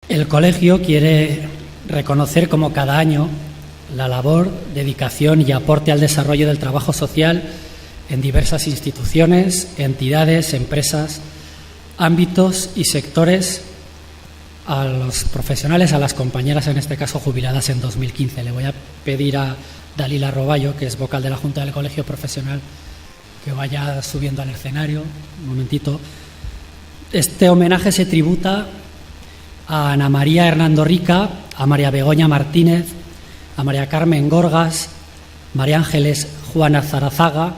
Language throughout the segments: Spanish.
El colegio quiere reconocer como cada año la labor, dedicación y aporte al desarrollo del trabajo social en diversas instituciones, entidades, empresas, ámbitos y sectores, a los profesionales, a las compañeras, en este caso jubiladas en 2015. Le voy a pedir a Dalila Roballo, que es vocal de la Junta del Colegio Profesional, que vaya subiendo al escenario. Un momentito. Este homenaje se tributa a Ana María Hernando Rica, a María Begoña Martínez, a María Carmen Gorgas, María Ángeles Juana Zarazaga,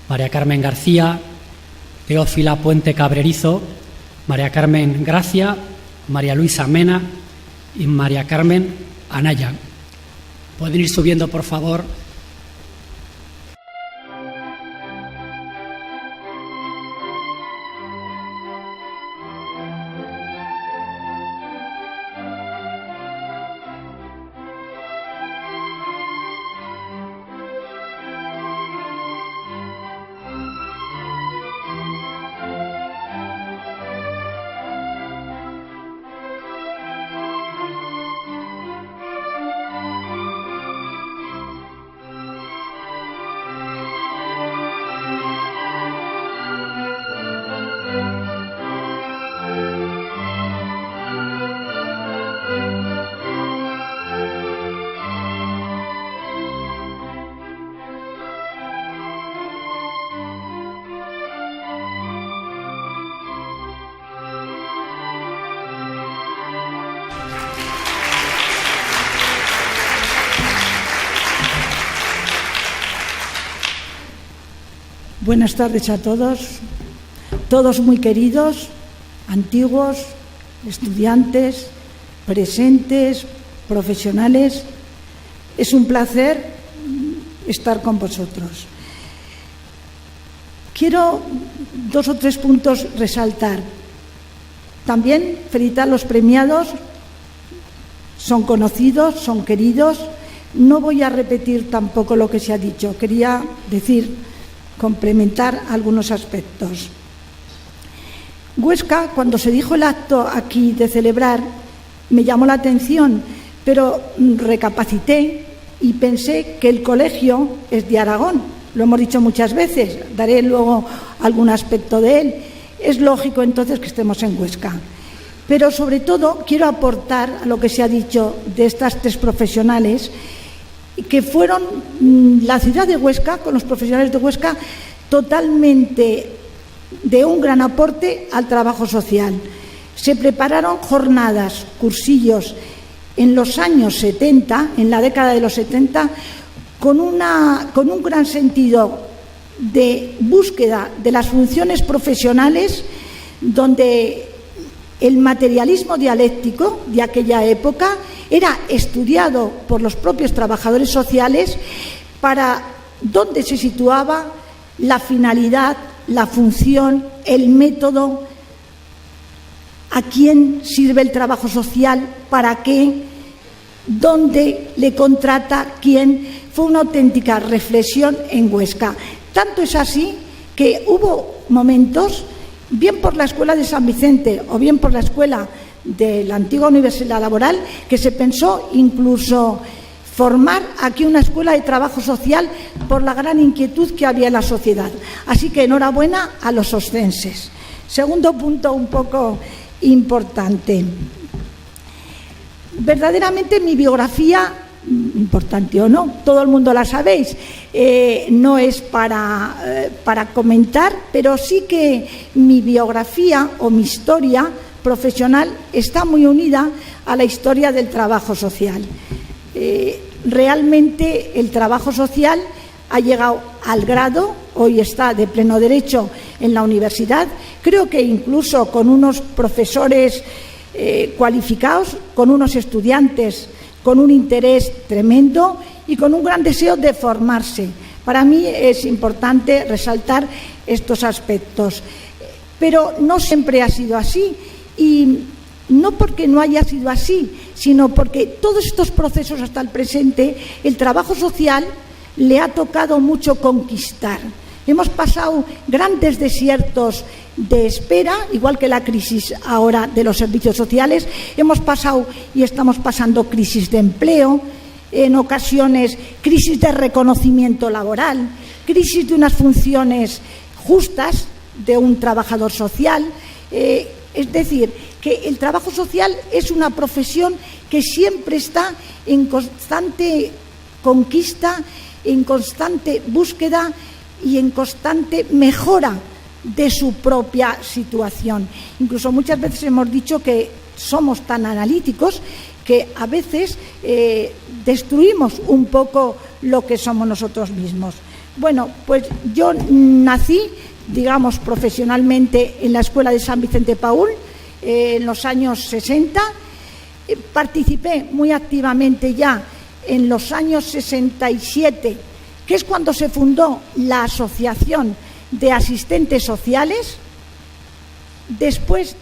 María Carmen García, Teófila Puente Cabrerizo, María Carmen Gracia, María Luisa Mena y María Carmen Anaya. ¿Pueden ir subiendo, por favor? Buenas tardes a todos muy queridos, antiguos, estudiantes, presentes, profesionales. Es un placer estar con vosotros. Quiero 2 o 3 puntos resaltar. También felicitar a los premiados, son conocidos, son queridos. No voy a repetir tampoco lo que se ha dicho, quería complementar algunos aspectos. Huesca, cuando se dijo el acto aquí de celebrar, me llamó la atención, pero recapacité y pensé que el colegio es de Aragón. Lo hemos dicho muchas veces, daré luego algún aspecto de él. Es lógico entonces que estemos en Huesca. Pero sobre todo quiero aportar a lo que se ha dicho de estas 3 profesionales, que fueron la ciudad de Huesca, con los profesionales de Huesca, totalmente de un gran aporte al trabajo social. Se prepararon jornadas, cursillos en los años 70, en la década de los 70, con un gran sentido de búsqueda de las funciones profesionales, donde el materialismo dialéctico de aquella época era estudiado por los propios trabajadores sociales para dónde se situaba la finalidad, la función, el método, a quién sirve el trabajo social, para qué, dónde le contrata, quién. Fue una auténtica reflexión en Huesca. Tanto es así que hubo momentos, bien por la Escuela de San Vicente o bien por la Escuela de la antigua Universidad Laboral, que se pensó incluso formar aquí una escuela de trabajo social por la gran inquietud que había en la sociedad. Así que enhorabuena a los oscenses. Segundo punto un poco importante. Verdaderamente mi biografía, importante o no, todo el mundo la sabéis, no es para comentar, pero sí que mi biografía o mi historia profesional está muy unida a la historia del trabajo social. Realmente el trabajo social ha llegado al grado, hoy está de pleno derecho en la universidad, creo que incluso con unos profesores cualificados, con unos estudiantes con un interés tremendo y con un gran deseo de formarse. Para mí es importante resaltar estos aspectos, pero no siempre ha sido así, y no porque no haya sido así, sino porque todos estos procesos hasta el presente, el trabajo social le ha tocado mucho conquistar. Hemos pasado grandes desiertos de espera, igual que la crisis ahora de los servicios sociales. Hemos pasado y estamos pasando crisis de empleo, en ocasiones crisis de reconocimiento laboral, crisis de unas funciones justas de un trabajador social. Es decir, que el trabajo social es una profesión que siempre está en constante conquista, en constante búsqueda y en constante mejora de su propia situación. Incluso muchas veces hemos dicho que somos tan analíticos que a veces destruimos un poco lo que somos nosotros mismos. Bueno, pues yo nací, digamos, profesionalmente en la Escuela de San Vicente Paúl en los años 60. Participé muy activamente ya en los años 67, que es cuando se fundó la Asociación de Asistentes Sociales. Después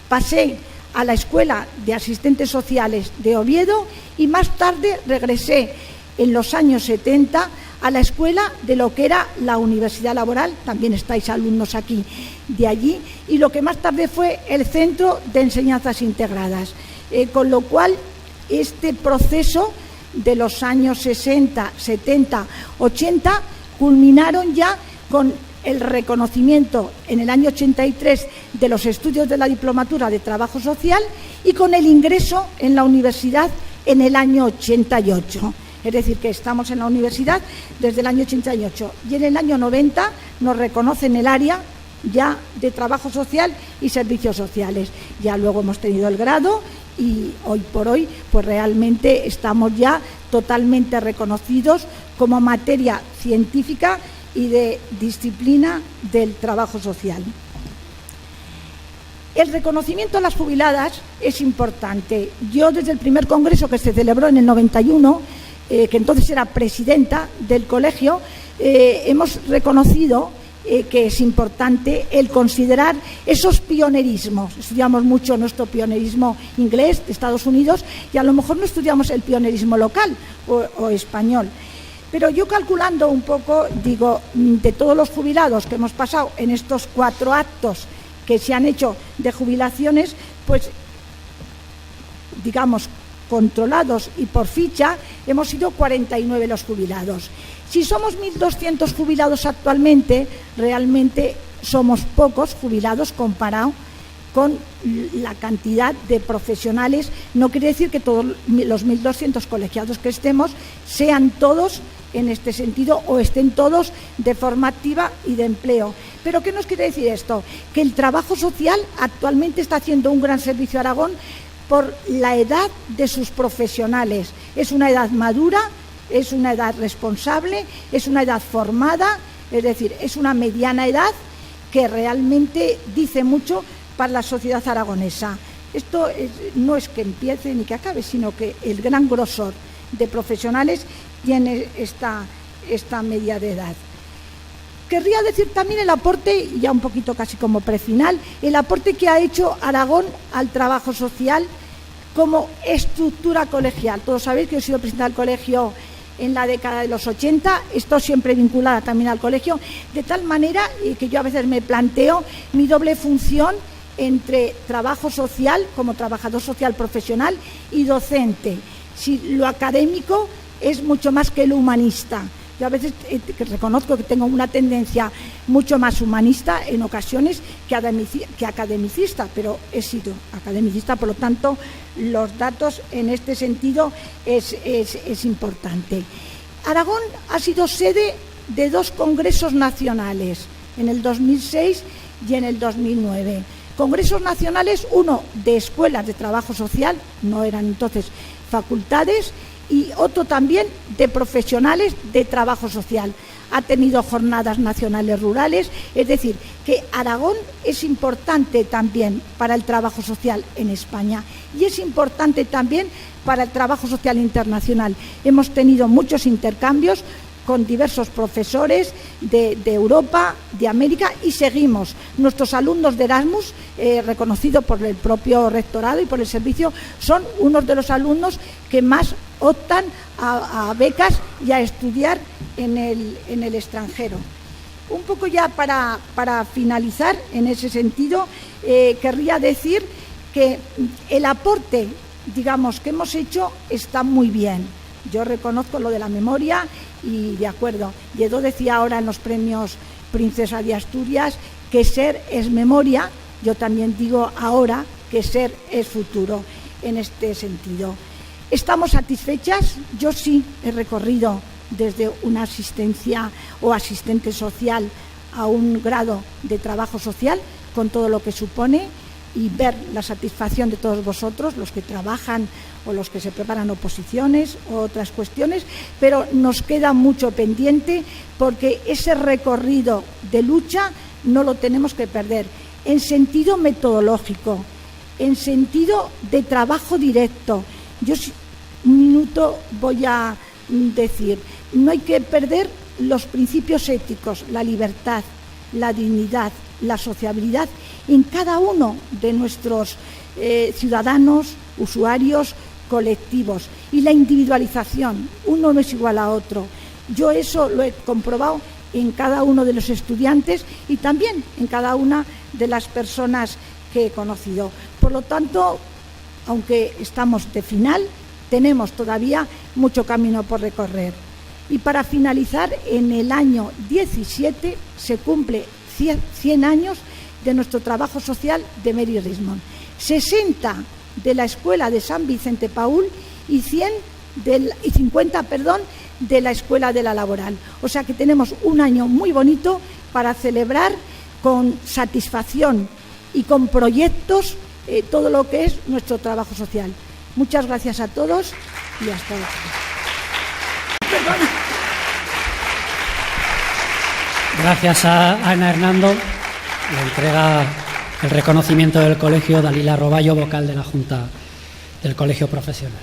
pasé a la Escuela de Asistentes Sociales de Oviedo y más tarde regresé en los años 70 a la escuela de lo que era la Universidad Laboral, también estáis alumnos aquí de allí, y lo que más tarde fue el Centro de Enseñanzas Integradas. Con lo cual, este proceso de los años 60, 70, 80 culminaron ya con el reconocimiento en el año 83 de los estudios de la Diplomatura de Trabajo Social y con el ingreso en la universidad en el año 88. Es decir, que estamos en la universidad desde el año 88 y en el año 90 nos reconocen el área ya de trabajo social y servicios sociales. Ya luego hemos tenido el grado y hoy por hoy pues realmente estamos ya totalmente reconocidos como materia científica y de disciplina del trabajo social. El reconocimiento a las jubiladas es importante. Yo desde el primer congreso que se celebró en el 91, que entonces era presidenta del colegio, hemos reconocido que es importante el considerar esos pionerismos. Estudiamos mucho nuestro pionerismo inglés de Estados Unidos y a lo mejor no estudiamos el pionerismo local o español. Pero yo calculando un poco, digo, de todos los jubilados que hemos pasado en estos 4 actos que se han hecho de jubilaciones, pues digamos controlados y por ficha, hemos sido 49 los jubilados. Si somos 1.200 jubilados actualmente, realmente somos pocos jubilados comparado con la cantidad de profesionales. No quiere decir que todos los 1.200 colegiados que estemos sean todos en este sentido o estén todos de forma activa y de empleo. ¿Pero qué nos quiere decir esto? Que el trabajo social actualmente está haciendo un gran servicio a Aragón por la edad de sus profesionales. Es una edad madura, es una edad responsable, es una edad formada, es decir, es una mediana edad que realmente dice mucho para la sociedad aragonesa. Esto no es que empiece ni que acabe, sino que el gran grosor de profesionales tiene esta media de edad. Querría decir también el aporte, ya un poquito casi como prefinal, el aporte que ha hecho Aragón al trabajo social como estructura colegial. Todos sabéis que yo he sido presidenta del colegio en la década de los 80, estoy siempre vinculada también al colegio, de tal manera que yo a veces me planteo mi doble función entre trabajo social, como trabajador social profesional, y docente. Si lo académico es mucho más que lo humanista. Yo a veces reconozco que tengo una tendencia mucho más humanista en ocasiones que academicista, pero he sido academicista, por lo tanto los datos en este sentido es importante. Aragón ha sido sede de 2 congresos nacionales, en el 2006 y en el 2009. Congresos nacionales, uno de escuelas de trabajo social, no eran entonces facultades, y otro también de profesionales de trabajo social. Ha tenido jornadas nacionales rurales, es decir, que Aragón es importante también para el trabajo social en España y es importante también para el trabajo social internacional. Hemos tenido muchos intercambios con diversos profesores de Europa, de América, y seguimos. Nuestros alumnos de Erasmus, reconocidos por el propio rectorado y por el servicio, son unos de los alumnos que más optan a becas y a estudiar en el extranjero. un poco ya para finalizar en ese sentido, querría decir que el aporte, digamos, que hemos hecho está muy bien. Yo reconozco lo de la memoria y de acuerdo. Lledó decía ahora en los premios Princesa de Asturias que ser es memoria. Yo también digo ahora que ser es futuro en este sentido. ¿Estamos satisfechas? Yo sí he recorrido desde una asistencia o asistente social a un grado de trabajo social con todo lo que supone y ver la satisfacción de todos vosotros, los que trabajan o los que se preparan oposiciones o otras cuestiones, pero nos queda mucho pendiente porque ese recorrido de lucha no lo tenemos que perder en sentido metodológico, en sentido de trabajo directo. Yo un minuto voy a decir, no hay que perder los principios éticos, la libertad, la dignidad, la sociabilidad en cada uno de nuestros ciudadanos, usuarios, colectivos y la individualización. Uno no es igual a otro. Yo eso lo he comprobado en cada uno de los estudiantes y también en cada una de las personas que he conocido. Por lo tanto, aunque estamos de final, tenemos todavía mucho camino por recorrer. Y para finalizar, en el año 17 se cumple 100 años de nuestro trabajo social de Mary Rismond, 60 de la Escuela de San Vicente Paúl y 50 de la Escuela de la Laboral. O sea que tenemos un año muy bonito para celebrar con satisfacción y con proyectos todo lo que es nuestro trabajo social. Muchas gracias a todos y hasta luego. Gracias a Ana Hernando. Le entrega el reconocimiento del colegio Dalila Roballo, vocal de la Junta del Colegio Profesional.